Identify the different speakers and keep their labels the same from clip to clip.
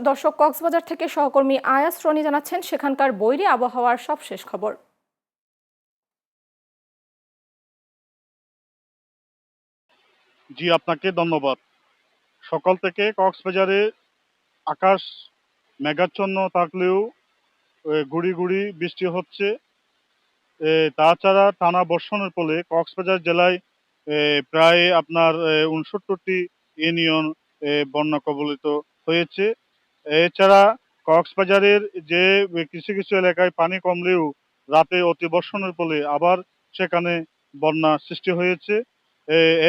Speaker 1: দর্শক, কক্সবাজার থেকে সহকর্মী আয়াস রনি জানাচ্ছেন সেখানকার বৈরী আবহাওয়ার সবশেষ খবর।
Speaker 2: জি, আপনাকে ধন্যবাদ। সকাল থেকে কক্সবাজারে আকাশ মেঘাচ্ছন্ন থাকলেও গুড়ি গুড়ি বৃষ্টি হচ্ছে। তাছাড়া টানা বর্ষণের ফলে কক্সবাজার জেলায় প্রায় আপনার ৬৯টি ইউনিয়ন বন্যা কবলিত হয়েছে। এছাড়া কক্সবাজারের যে কিছু কিছু এলাকায় পানি কমলেও রাতে অতি বর্ষণের ফলে আবার সেখানে বন্যা সৃষ্টি হয়েছে।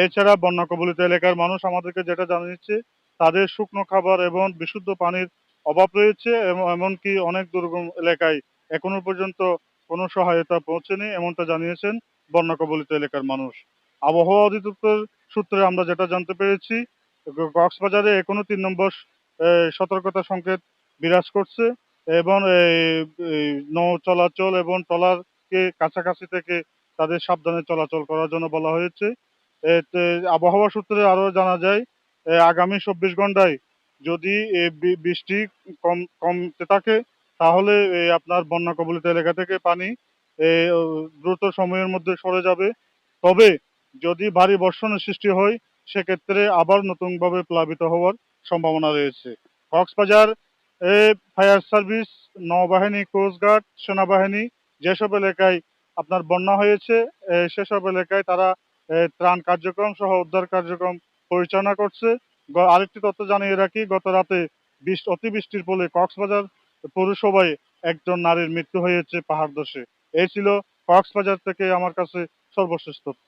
Speaker 2: এছাড়া বন্যা কবলিত এলাকার মানুষ আমাদেরকে যেটা জানিয়েছে, তাদের শুকনো খাবার এবং বিশুদ্ধ পানির অভাব রয়েছে এবং এমনকি অনেক দুর্গম এলাকায় এখনো পর্যন্ত কোনো সহায়তা পৌঁছেনি, এমনটা জানিয়েছেন বন্যা কবলিত এলাকার মানুষ। আবহাওয়া অধিদপ্তর সূত্রে আমরা যেটা জানতে পেরেছি, কক্সবাজারে এখনো ৩ নম্বর সতর্কতা সংকেত বিরাজ করছে এবং নৌ চলাচল এবং ট্রলারকে কাছাকাছি থেকে তাদের সাবধানে চলাচল করার জন্য বলা হয়েছে। এতে আবহাওয়া সূত্রে আরও জানা যায়, আগামী ২৪ ঘন্টায় যদি বৃষ্টি কমতে থাকে, তাহলে আপনার বন্যা কবলিত এলাকা থেকে পানি এ, ও, দ্রুত সময়ের মধ্যে সরে যাবে। তবে যদি ভারী বর্ষণের সৃষ্টি হয়, সেক্ষেত্রে আবার নতুনভাবে প্লাবিত হওয়ার সম্ভাবনা রয়েছে। কক্সবাজার ফায়ার সার্ভিস, নৌবাহিনী, কোস্টগার্ড, সেনাবাহিনী যেসব এলাকায় আপনার বন্যা হয়েছে, সেসব এলাকায় তারা ত্রাণ কার্যক্রম সহ উদ্ধার কার্যক্রম পরিচালনা করছে। আরেকটি তথ্য জানিয়ে রাখি, গত রাতে অতিবৃষ্টির ফলে কক্সবাজার পৌরসভায় একজন নারীর মৃত্যু হয়েছে পাহাড় ধসে। এই ছিল কক্সবাজার থেকে আমার কাছে সর্বশেষ তথ্য।